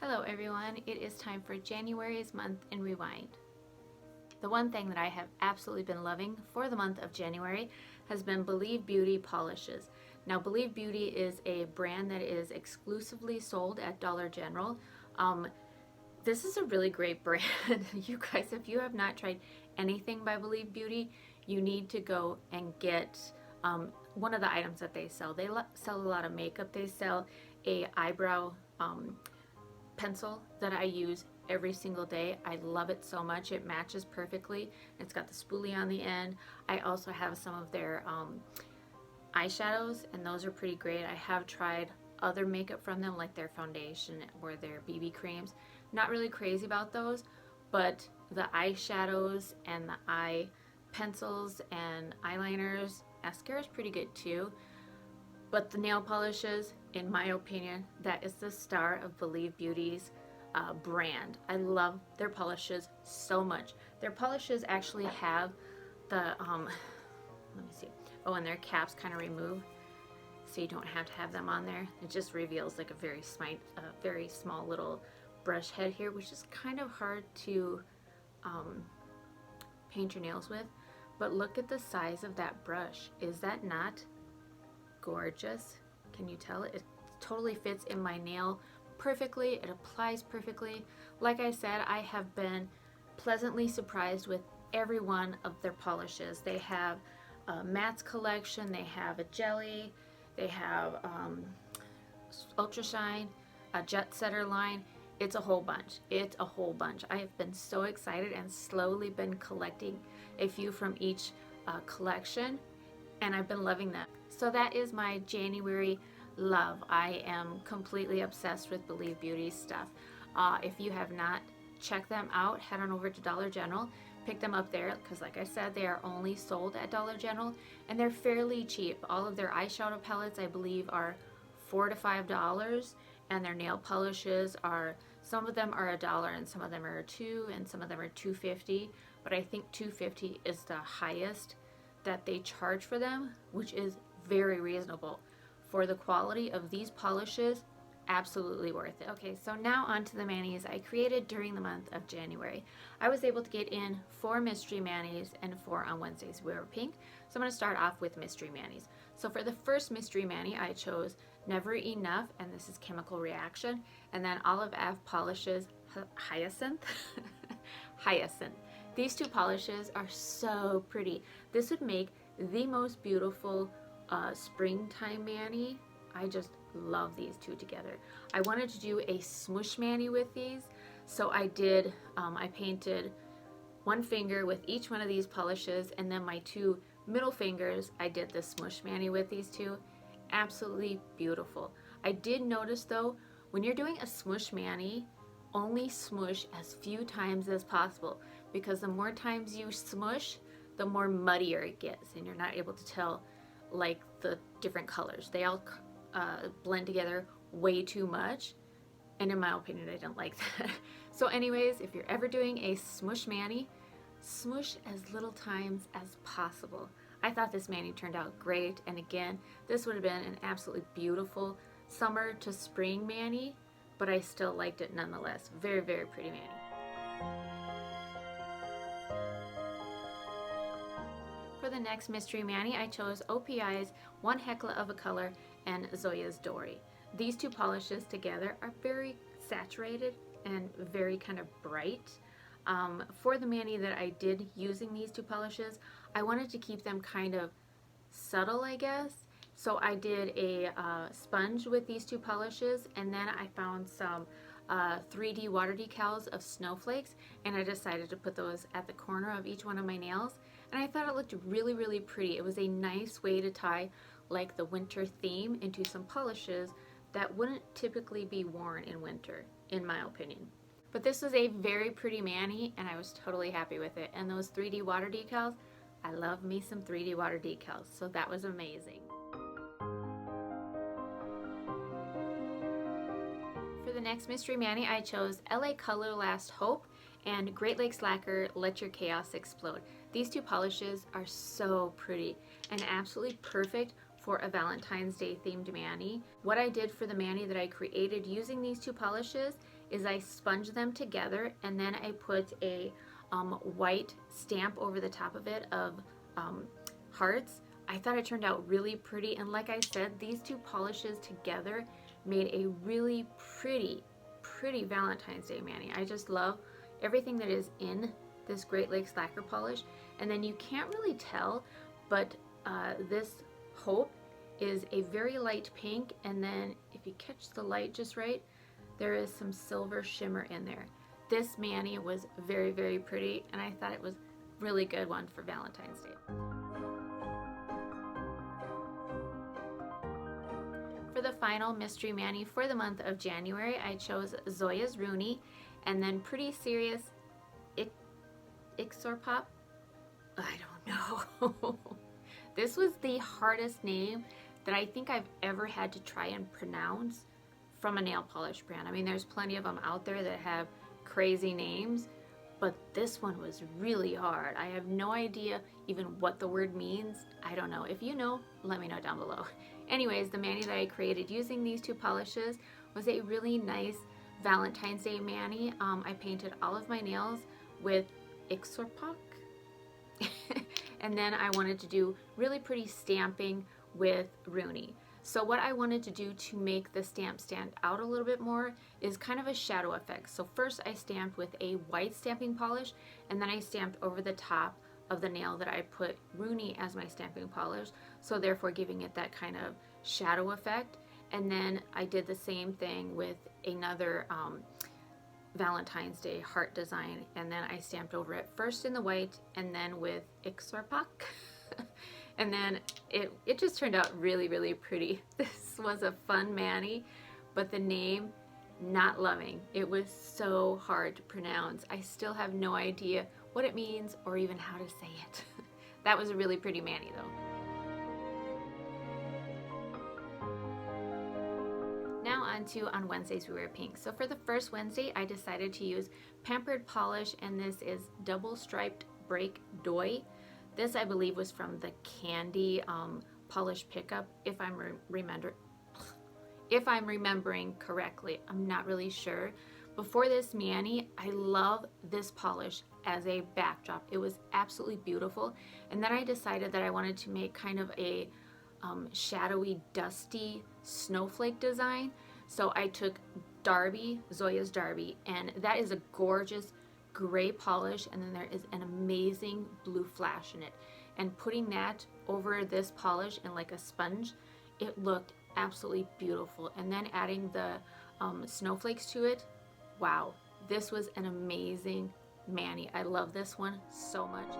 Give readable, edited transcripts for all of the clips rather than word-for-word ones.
Hello everyone, it is time for January's month in Rewind. The one thing that I have absolutely been loving for the month of January has been Believe Beauty polishes. Now Believe Beauty is a brand that is exclusively sold at Dollar General. This is a really great brand. You guys, if you have not tried anything by Believe Beauty, you need to go and get one of the items that they sell. They sell a lot of makeup. They sell a eyebrow pencil that I use every single day. I love it so much. It matches perfectly. It's got the spoolie on the end. I also have some of their eyeshadows, and those are pretty great. I have tried other makeup from them, like their foundation or their BB creams. Not really crazy about those, but the eyeshadows and the eye pencils and eyeliners, mascara is pretty good too. But the nail polishes, in my opinion, that is the star of Believe Beauty's brand. I love their polishes so much. Their polishes actually have the, let me see, oh, and their caps kind of remove, so you don't have to have them on there. It just reveals like a very small little brush head here, which is kind of hard to paint your nails with. But look at the size of that brush. Is that not gorgeous? Can you tell it? It totally fits in my nail perfectly. It applies perfectly. Like I said, I have been pleasantly surprised with every one of their polishes. They have a mattes collection, they have a jelly, they have ultra shine, a jet setter line. It's a whole bunch. It's a whole bunch. I have been so excited and slowly been collecting a few from each collection, and I've been loving them. So that is my January love. I am completely obsessed with Believe Beauty stuff. If you have not checked them out, head on over to Dollar General. Pick them up there because, like I said, they are only sold at Dollar General, and they're fairly cheap. All of their eyeshadow palettes, I believe, are $4 to $5, and their nail polishes are, some of them are $1 and some of them are $2 and some of them are $2.50, but I think $2.50 is the highest that they charge for them, which is very reasonable for the quality of these polishes. Absolutely worth it. Okay, so now on to the manis I created during the month of January. I was able to get in 4 mystery manis and 4 on Wednesdays we were pink. So I'm going to start off with mystery manis. So for the first mystery mani, I chose Never Enough, and this is Chemical Reaction, and then Olive Ave Polishes Hyacinth. Hyacinth. These two polishes are so pretty. This would make the most beautiful springtime mani. I just love these two together. I wanted to do a smoosh mani with these, so I did. I painted one finger with each one of these polishes, and then my 2 middle fingers I did the smoosh mani with these two. Absolutely beautiful. I did notice though, when you're doing a smoosh mani, only smoosh as few times as possible, because the more times you smoosh, the more muddier it gets, and you're not able to tell like the different colors. They all blend together way too much, and in my opinion, I don't like that. So anyways, if you're ever doing a smoosh mani, smoosh as little times as possible. I thought this mani turned out great, and again, this would have been an absolutely beautiful summer to spring mani, but I still liked it nonetheless. Very, very pretty mani. For the next mystery mani, I chose OPI's One Heckla of a Color and Zoya-Dory. These two polishes together are very saturated and very kind of bright. For the mani that I did using these two polishes, I wanted to keep them kind of subtle, I guess. So I did a sponge with these two polishes, and then I found some 3D water decals of snowflakes, and I decided to put those at the corner of each one of my nails, and I thought it looked really, really pretty. It was a nice way to tie like the winter theme into some polishes that wouldn't typically be worn in winter, in my opinion. But this was a very pretty mani, and I was totally happy with it. And those 3D water decals, I love me some 3D water decals, so that was amazing. For the next mystery mani, I chose LA Color Last Hope and Great Lakes Lacquer Let Your Chaos Explode. These two polishes are so pretty and absolutely perfect for a Valentine's Day themed mani. What I did for the mani that I created using these two polishes is I sponge them together and then I put a white stamp over the top of it of hearts. I thought it turned out really pretty, and like I said, these two polishes together made a really pretty Valentine's Day mani. I just love everything that is in this Great Lakes lacquer polish. And then you can't really tell, but this Hope is a very light pink, and then if you catch the light just right, there is some silver shimmer in there. This mani was very pretty, and I thought it was really good one for Valentine's Day. For the final mystery mani for the month of January, I chose Zoya-Rooney, and then pretty serious Iktsurpok. I don't know. This was the hardest name that I think I've ever had to try and pronounce from a nail polish brand. I mean, there's plenty of them out there that have crazy names, but this one was really hard. I have no idea even what the word means. I don't know. If you know, let me know down below. Anyways, the mani that I created using these two polishes was a really nice Valentine's Day mani. I painted all of my nails with Iktsurpok. And then I wanted to do really pretty stamping with Rooney. So what I wanted to do to make the stamp stand out a little bit more is kind of a shadow effect. So first I stamped with a white stamping polish, and then I stamped over the top of the nail that I put Rooney as my stamping polish, so therefore giving it that kind of shadow effect. And then I did the same thing with another Valentine's Day heart design, and then I stamped over it first in the white and then with Iktsurpok. And then it just turned out really pretty. This was a fun mani, but the name, not loving. It was so hard to pronounce. I still have no idea what it means or even how to say it. That was a really pretty mani though. Now on Wednesdays we wear pink. So for the first Wednesday, I decided to use Pampered polish, and this is double striped break doy. This I believe was from the Candy polish pickup, if I'm remembering correctly. I'm not really sure. Before this mani, I love this polish as a backdrop. It was absolutely beautiful. And then I decided that I wanted to make kind of a shadowy, dusty snowflake design. So I took Darby, Zoya's Darby, and that is a gorgeous gray polish, and then there is an amazing blue flash in it. And putting that over this polish and like a sponge, it looked absolutely beautiful. And then adding the snowflakes to it, wow, this was an amazing mani. I love this one so much.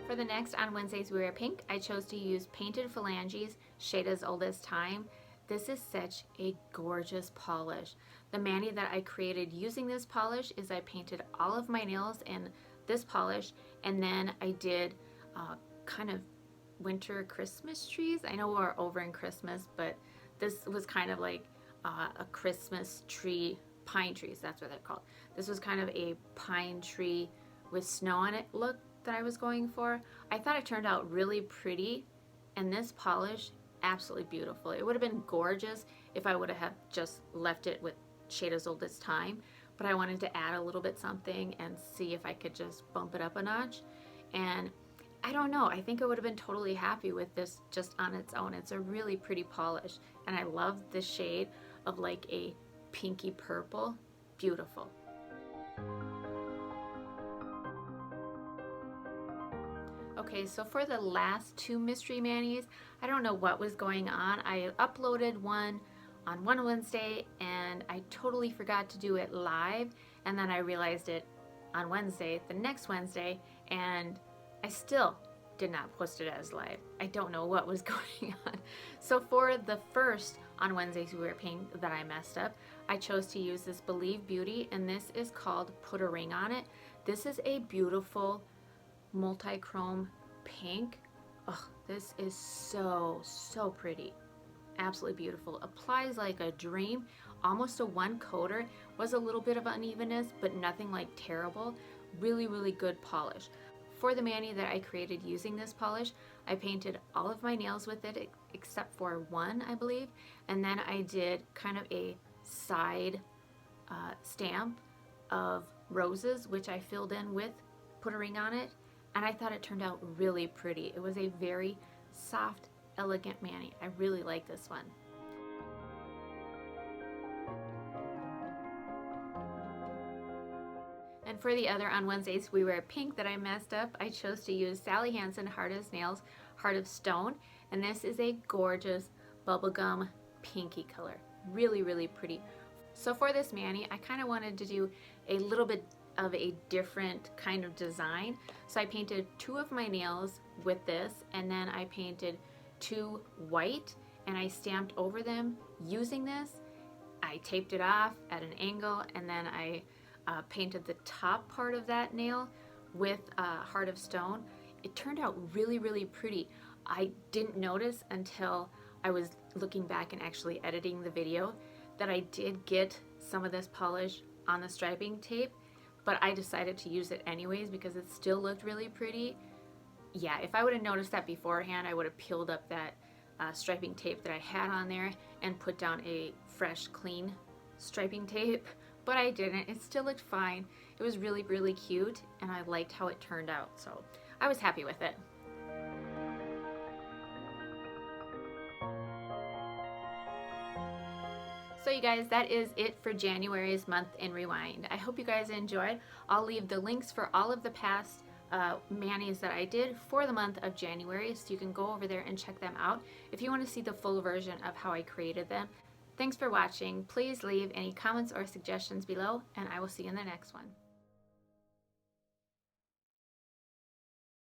For the next On Wednesdays We Wear Pink, I chose to use Painted Phalanges, shade as old as time. This is such a gorgeous polish. The mani that I created using this polish is I painted all of my nails in this polish, and then I did kind of winter Christmas trees. I know we're over in Christmas, but this was kind of like a Christmas tree, pine trees, that's what they're called. This was kind of a pine tree with snow on it look that I was going for. I thought it turned out really pretty, and this polish, absolutely beautiful. It would have been gorgeous if I would have just left it with shade as old as time, but I wanted to add a little bit something and see if I could just bump it up a notch. And I don't know, I think I would have been totally happy with this just on its own. It's a really pretty polish, and I love the shade of like a pinky purple. Beautiful. Okay, so for the last two mystery manis, I don't know what was going on. I uploaded one on one Wednesday and I totally forgot to do it live, and then I realized it on Wednesday, the next Wednesday, and I still did not post it as live. I don't know what was going on. So for the first On Wednesdays We Wear Pink that I messed up, I chose to use this Believe Beauty, and this is called Put a Ring on It. This is a beautiful multi-chrome pink. Oh, this is so pretty. Absolutely beautiful. Applies like a dream. Almost a one coater. Was a little bit of unevenness, but nothing like terrible. Really good polish. For the mani that I created using this polish, I painted all of my nails with it except for one, I believe, and then I did kind of a side stamp of roses, which I filled in with, put a ring on it, and I thought it turned out really pretty. It was a very soft, elegant mani. I really like this one. And for the other On Wednesdays We Wear Pink that I messed up, I chose to use Sally Hansen Heart of Snails, Heart of Stone, and this is a gorgeous bubblegum pinky color. Really, really pretty. So for this mani, I kind of wanted to do a little bit of a different kind of design. So I painted two of my nails with this, and then I painted two white, and I stamped over them using this. I taped it off at an angle, and then I painted the top part of that nail with Heart of Stone. It turned out really, really pretty. I didn't notice until I was looking back and actually editing the video that I did get some of this polish on the striping tape, but I decided to use it anyways because it still looked really pretty. Yeah, if I would have noticed that beforehand, I would have peeled up that striping tape that I had on there and put down a fresh, clean striping tape, but I didn't. It still looked fine. It was really, really cute, and I liked how it turned out, so I was happy with it. So you guys, that is it for January's Month in Rewind. I hope you guys enjoyed. I'll leave the links for all of the past manis that I did for the month of January, so you can go over there and check them out if you want to see the full version of how I created them. Thanks for watching. Please leave any comments or suggestions below, and I will see you in the next one.